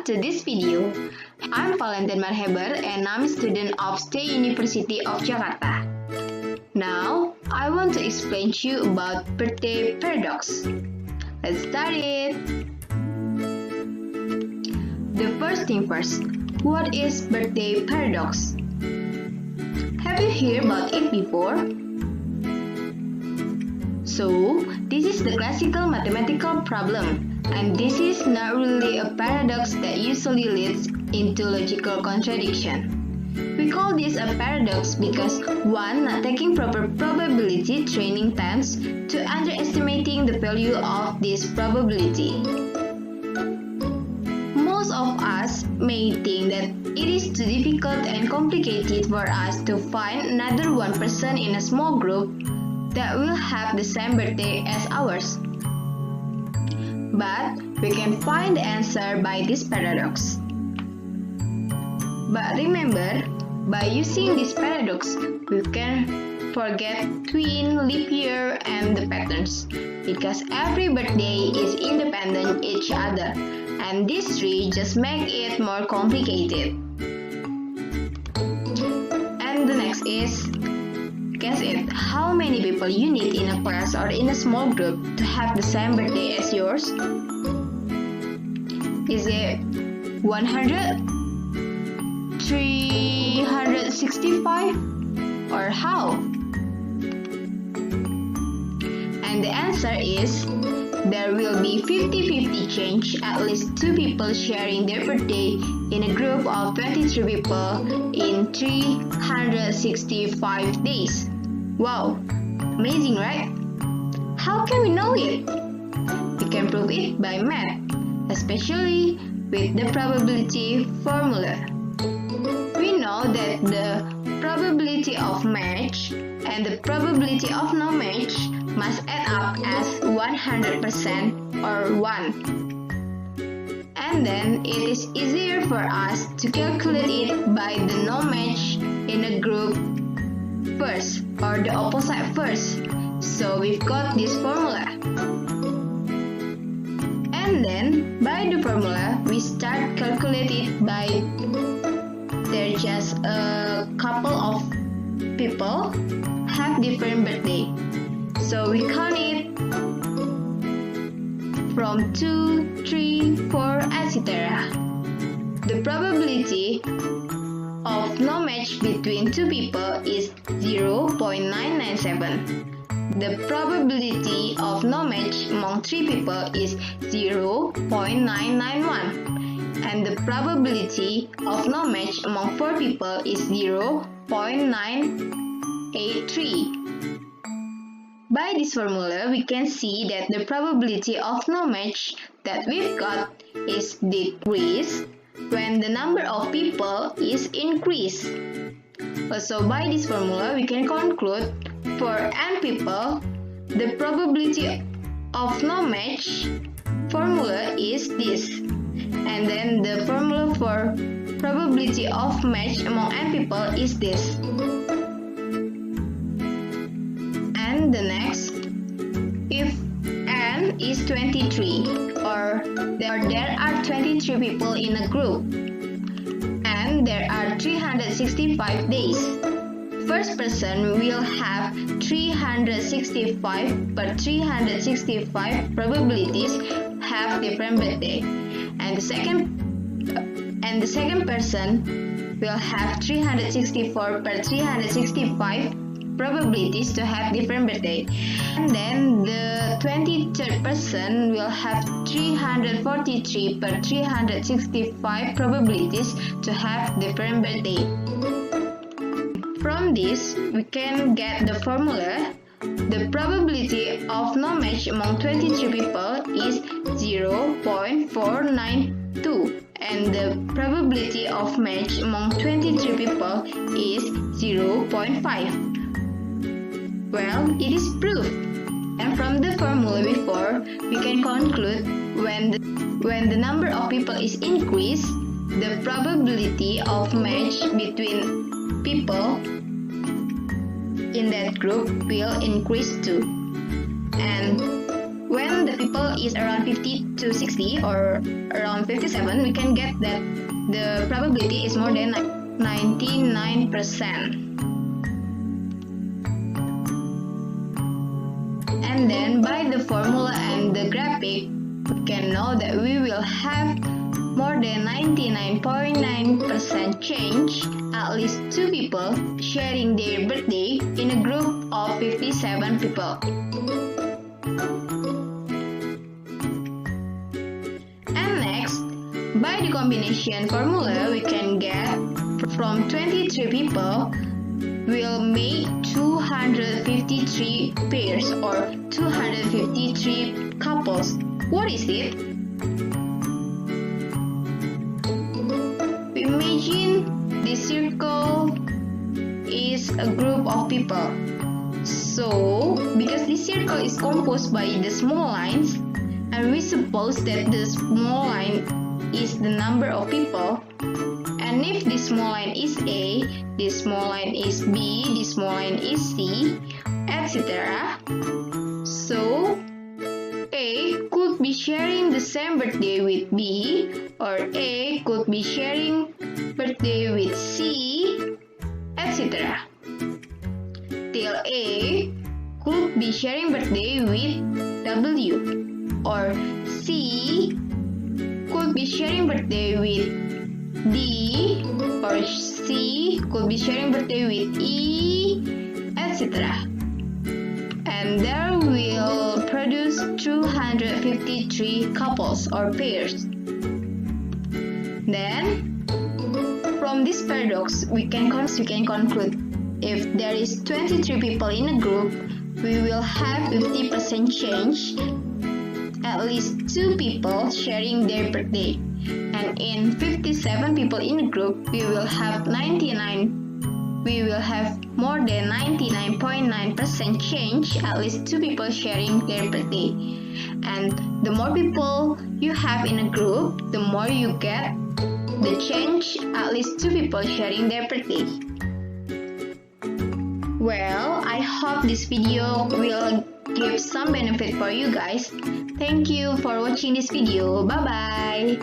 welcome to this video. I'm Valentine Marheber and I'm a student of State University of Jakarta. Now, I want to explain to you about birthday paradox. Let's start it. The first thing first, what is birthday paradox? Have you heard about it before? So, this is the classical mathematical problem, and this is not really a paradox that usually leads into logical contradiction. We call this a paradox because one not taking proper probability training tends to underestimating the value of this probability. Most of us may think that it is too difficult and complicated for us to find another one person in a small group that will have the same birthday as ours. But we can find the answer by this paradox. But remember, by using this paradox, we can forget twin, leap year, and the patterns, because every birthday is independent each other, and these three just make it more complicated. And the next is, guess it, how many people you need in a class or in a small group to have the same birthday as yours? Is it 100? 365? Or how? And the answer is, there will be 50-50 change, at least 2 people sharing their birthday in a group of 23 people in 365 days. Wow, amazing, right? How can we know it? We can prove it by math, especially with the probability formula. We know that the probability of match and the probability of no match must add up as 100% or 1. And then it is easier for us to calculate it by the no match in a group first or the opposite first. So we've got this formula. And then by the formula we start calculating by there's just a couple of people have different birthday. So we count it from 2, 3, 4, etc. The probability of no match between 2 people is 0.997. The probability of no match among 3 people is 0.991. And the probability of no match among 4 people is 0.983. By this formula, we can see that the probability of no match that we've got is decreased when the number of people is increased. Also, by this formula, we can conclude for n people, the probability of no match formula is this. And then the formula for probability of match among n people is this. And the next, if n is 23 or there are 23 people in a group and there are 365 days, first person will have 365 per 365 probabilities have different birthday, and the second person will have 364 per 365 probabilities to have different birthday, and then the 23rd person will have 343 per 365 probabilities to have different birthday. From this, we can get the formula. The probability of no match among 23 people is 0.492 and the probability of match among 23 people is 0.5. Well, it is proved. And from the formula before, we can conclude when the number of people is increased, the probability of match between people in that group will increase too. And when the people is around 50 to 60 or around 57, we can get that the probability is more than 99%. And then by the formula and the graphic, we can know that we will have more than 99.9% change, at least 2 people sharing their birthday in a group of 57 people. And next, by the combination formula, we can get from 23 people will make 253 pairs or 253 couples. What is it? Imagine this circle is a group of people. So, because this circle is composed by the small lines, and we suppose that the small line is the number of people, and if this small line is A, this small line is B, this small line is C, etc. So, A could be sharing the same birthday with B, or A could be sharing birthday with C, etc. Till A could be sharing birthday with W, or C could be sharing birthday with D, or C could be sharing birthday with E, etc. And there will produce 253 couples or pairs. Then, from this paradox, we can conclude if there is 23 people in a group, we will have 50% change, at least 2 people sharing their birthday. And in 57 people in a group, we will have more than 99.9% change, at least 2 people sharing their birthday. And the more people you have in a group, the more you get the change, at least 2 people sharing their birthday. Well, I hope this video will give some benefit for you guys. Thank you for watching this video. Bye bye.